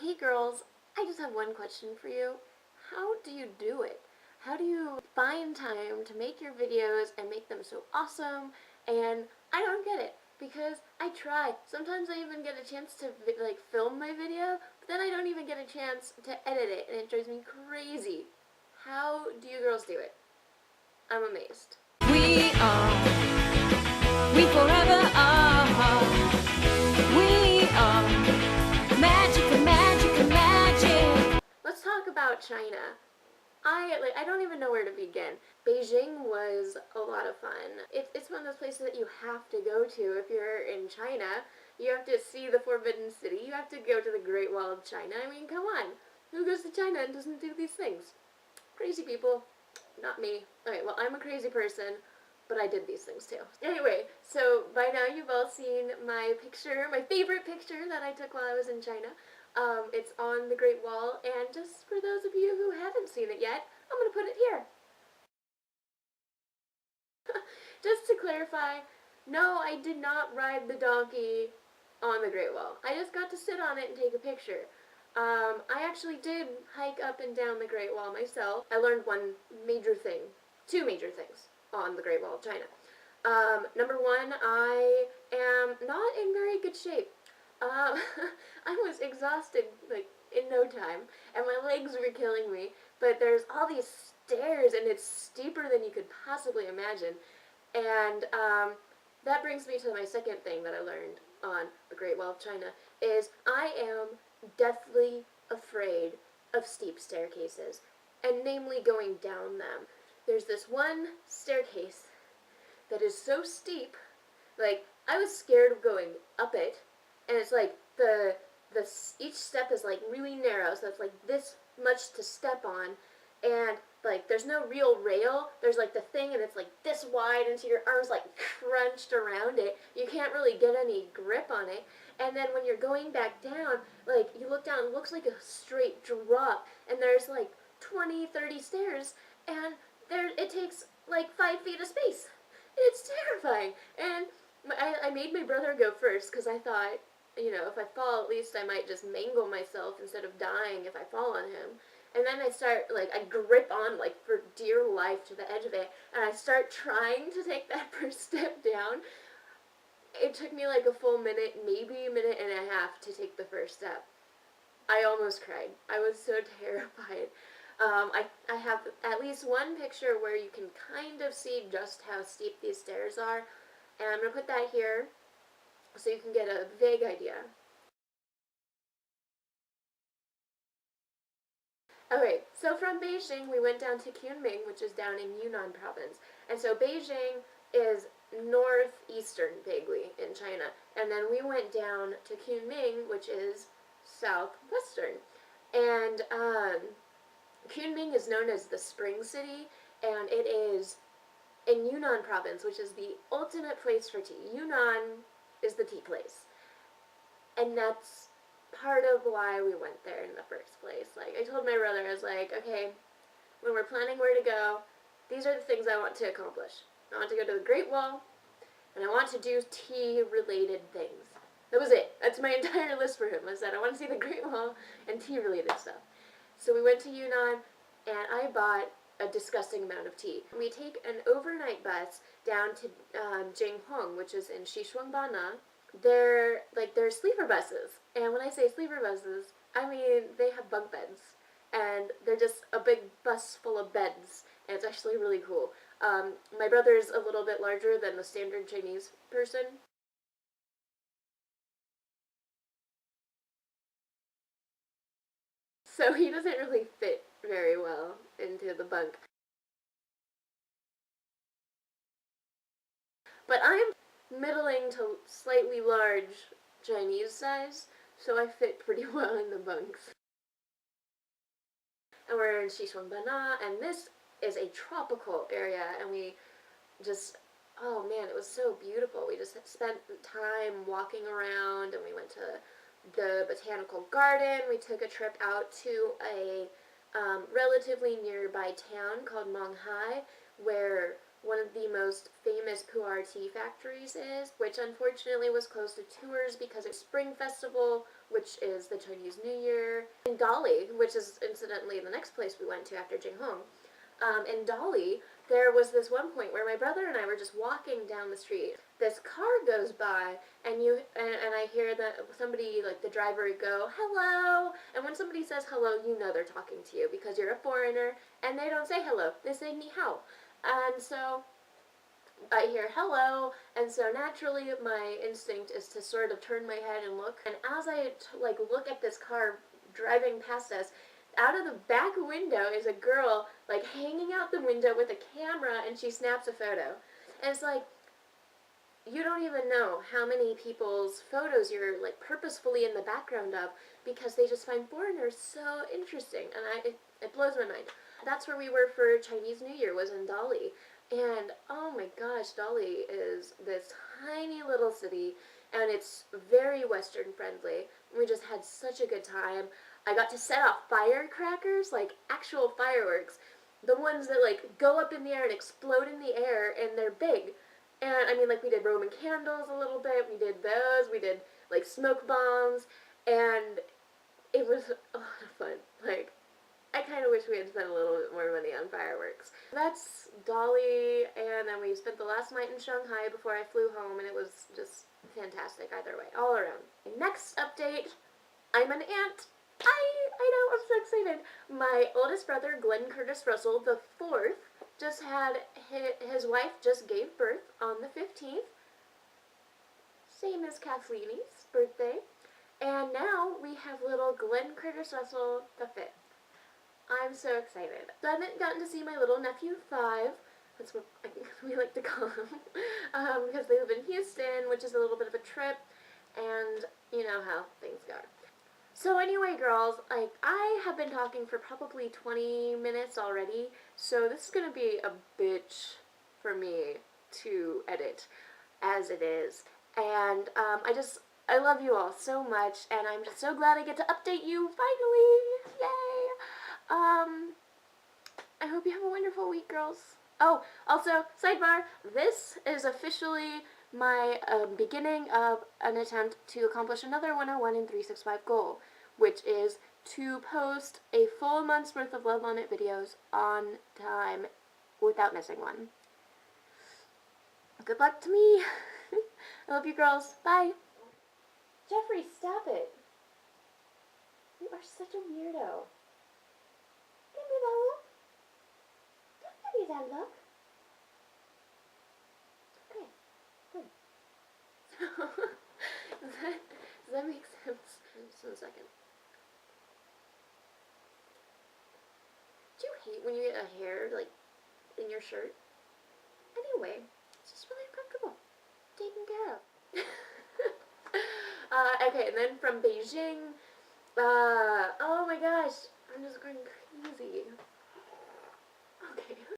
Hey girls, I just have one question for you. How do you do it? How do you find time to make your videos and make them so awesome? And I don't get it because I try. Sometimes I even get a chance to film my video, but then I don't even get a chance to edit it and it drives me crazy. How do you girls do it? I'm amazed. We forever are. We are magic, magic, magic. Let's talk about China. I don't even know where to begin. Beijing was a lot of fun. It's one of those places that you have to go to if you're in China. You have to see the Forbidden City. You have to go to the Great Wall of China. I mean, come on. Who goes to China and doesn't do these things? Crazy people. Not me. Okay, well, I'm a crazy person, but I did these things too. Anyway, so by now you've all seen my picture, my favorite picture that I took while I was in China. It's on the Great Wall, and just for those of you who haven't seen it yet, I'm going to put it here. Just to clarify, no, I did not ride the donkey on the Great Wall. I just got to sit on it and take a picture. I actually did hike up and down the Great Wall myself. I learned two major things on the Great Wall of China. Number one, I am not in very good shape. I was exhausted, in no time, and my legs were killing me, but there's all these stairs, and it's steeper than you could possibly imagine, and, that brings me to my second thing that I learned on the Great Wall of China, is I am deathly afraid of steep staircases, and namely going down them. There's this one staircase that is so steep, I was scared of going up it, and it's each step is really narrow, so it's this much to step on, and there's no real rail. There's the thing, and it's this wide, and so your arms crunched around it. You can't really get any grip on it. And then when you're going back down, you look down, it looks like a straight drop, and there's 20, 30 stairs, and it takes 5 feet of space. It's terrifying. And I made my brother go first because I thought, if I fall, at least I might just mangle myself instead of dying if I fall on him. And then I grip on, for dear life to the edge of it, and I start trying to take that first step down. It took me a full minute, maybe a minute and a half to take the first step. I almost cried. I was so terrified. I have at least one picture where you can kind of see just how steep these stairs are, and I'm going to put that here so you can get a vague idea. Okay, so from Beijing we went down to Kunming, which is down in Yunnan province. And so Beijing is northeastern, vaguely, in China. And then we went down to Kunming, which is southwestern. And Kunming is known as the Spring City, and it is in Yunnan province, which is the ultimate place for tea. Yunnan is the tea place. And that's part of why we went there in the first place. I told my brother, I was like, okay, when we're planning where to go, these are the things I want to accomplish. I want to go to the Great Wall, and I want to do tea-related things. That was it. That's my entire list for him. I said, I want to see the Great Wall and tea-related stuff. So we went to Yunnan, and I bought a disgusting amount of tea. We take an overnight bus down to Jinghong, which is in Xishuangbanna. They're sleeper buses, and when I say sleeper buses, I mean they have bunk beds, and they're just a big bus full of beds, and it's actually really cool. My brother's a little bit larger than the standard Chinese person, so he doesn't really fit very well into the bunk. But I'm middling to slightly large Chinese size, so I fit pretty well in the bunks. And we're in Xishuangbanna, and this is a tropical area, and we just, oh man, it was so beautiful. We just spent time walking around, and we went to the botanical garden. We took a trip out to a relatively nearby town called Monghai, where one of the most famous pu'er tea factories is, which unfortunately was closed to tours because it's Spring Festival, which is the Chinese New Year. In Dali, which is incidentally the next place we went to after Jinghong, in Dali, there was this one point where my brother and I were just walking down the street. This car goes by, and I hear that somebody, like the driver, go, hello, and when somebody says hello, you know they're talking to you because you're a foreigner, and they don't say hello, they say ni hao. And so I hear hello, and so naturally my instinct is to sort of turn my head and look. And as I look at this car driving past us, out of the back window is a girl like hanging out the window with a camera, and she snaps a photo. And it's like, you don't even know how many people's photos you're like purposefully in the background of because they just find foreigners so interesting, and it blows my mind. That's where we were for Chinese New Year, was in Dali. And oh my gosh, Dali is this tiny little city, and it's very Western friendly. We just had such a good time. I got to set off firecrackers, like actual fireworks. The ones that like go up in the air and explode in the air, and they're big. And I mean, like, we did Roman candles a little bit, we did those, we did like smoke bombs, and it was a lot of fun. Like, I kind of wish we had spent a little bit more money on fireworks. That's Dali, and then we spent the last night in Shanghai before I flew home, and it was just fantastic either way, all around. Next update, I'm an aunt. I know, I'm so excited. My oldest brother, Glenn Curtis Russell, the fourth, just had, his wife just gave birth on the 15th, same as Kathleen's birthday, and now we have little Glenn Curtis Russell the 5th. I'm so excited. So I haven't gotten to see my little nephew 5, that's what we like to call him, because they live in Houston, which is a little bit of a trip, and you know how things go. So anyway, girls, like, I have been talking for probably 20 minutes already, so this is going to be a bitch for me to edit, as it is. And I love you all so much, and I'm just so glad I get to update you, finally! Yay! I hope you have a wonderful week, girls. Oh, also, sidebar, this is officially my beginning of an attempt to accomplish another 101 in 365 goal, which is to post a full month's worth of Love On It videos on time without missing one. Good luck to me. I love you, girls. Bye. Jeffrey, stop it. You are such a weirdo. Give me that look. Don't give me that look. Okay, good. Does that make sense? Just in a second. Do you hate when you get a hair, like, in your shirt? Anyway, it's just really uncomfortable. Taken care of. Okay, and then from Beijing, oh my gosh, I'm just going crazy.